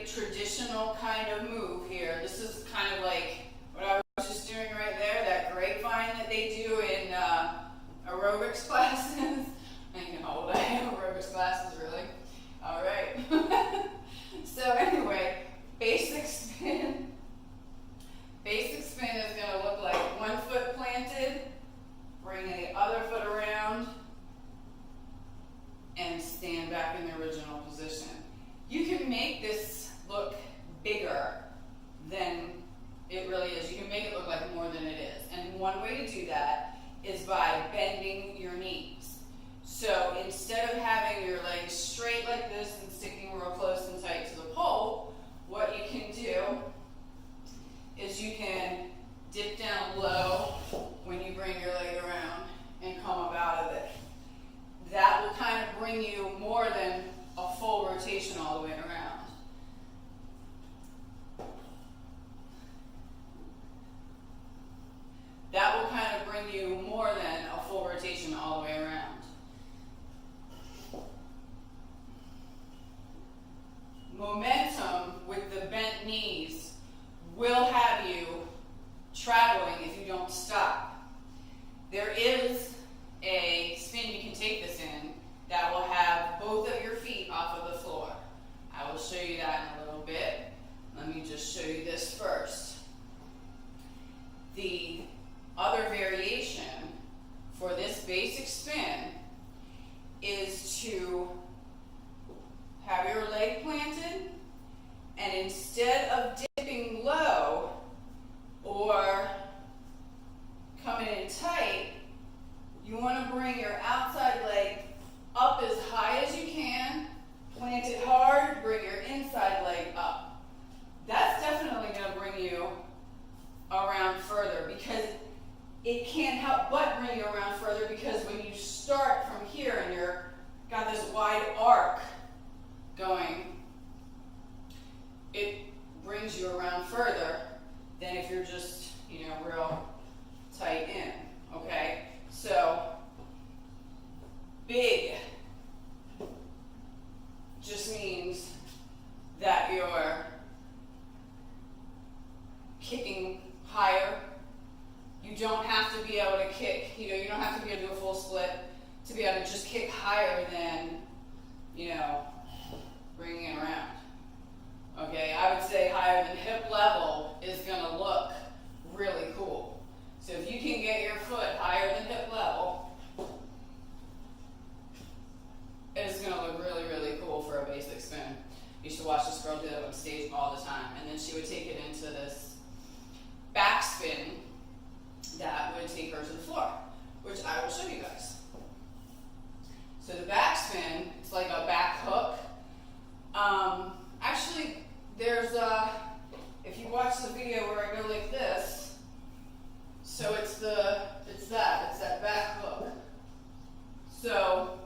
traditional kind of move here. This is kind of like what I was just doing right there, that grapevine that they do in aerobics classes. I know how old I am, aerobics classes, really. All right. So anyway, basic spin. Basic spin is going to look like one foot planted, bring the other foot around, and stand back in the original position. You can make this look bigger than it really is. You can make it look like more than it is. And one way to do that is by bending your knees. So instead of having your legs straight like this and sticking real close and tight to the pole, what you can do is you can dip down low when you bring your leg around and come up out of it. That will kind of bring you more than a full rotation all the way around. That will kind of bring you more than a full rotation all the way around. Momentum with the bent knees will have you traveling if you don't stop. There is a spin you can take this in that will have both of your feet off of the floor. I will show you that in a little bit. Let me just show you this first. The other variation for this basic spin is to have your leg planted, and instead of dipping low or coming in tight, you want to bring your outside leg up as high as you can, plant it hard, bring your inside leg up. That's definitely going to bring you around further, because it can't help but bring you around further, because when you start from here and you're got this wide arc going, it brings you around further than if you're just, real tight in, okay? So, big just means that you're kicking higher. You don't have to be able to kick, you don't have to be able to do a full split to be able to just kick higher than, bringing it around. Okay, I would say higher than hip level is going to look really cool. So if you can get your foot higher than hip level, it's going to look really, really cool for a basic spin. I used to watch this girl do that on stage all the time, and then she would take it into this back spin that would take her to the floor, which I will show you guys. So the back spin, it's like a back hook. Actually, there's if you watch the video where I go like this, so it's that back hook. So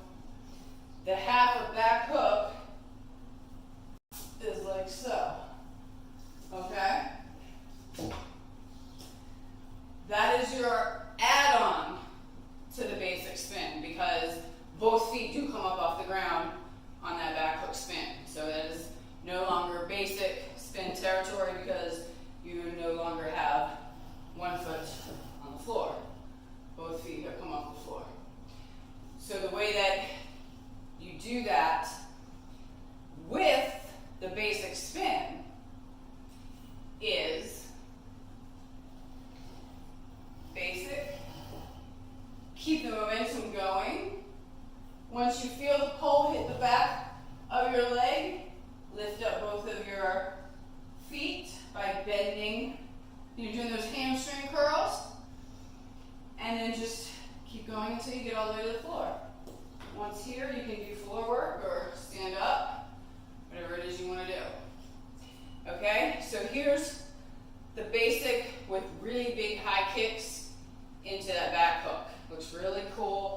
the half of back hook is like so, okay? That is your add-on to the basic spin, because both feet do come up off the ground on that back hook spin. So that is no longer basic spin territory, because you no longer have one foot on the floor. Both feet have come off the floor. So the way that you do that with the basic spin is basic, keep the momentum going. Once you feel the pole hit the back of your leg, lift up both of your feet by bending. You're doing those hamstring curls. And then just keep going until you get all the way to the floor. Once here, you can do floor work or stand up, whatever it is you want to do. Okay, so here's the basic with really big high kicks into that back hook. Looks really cool.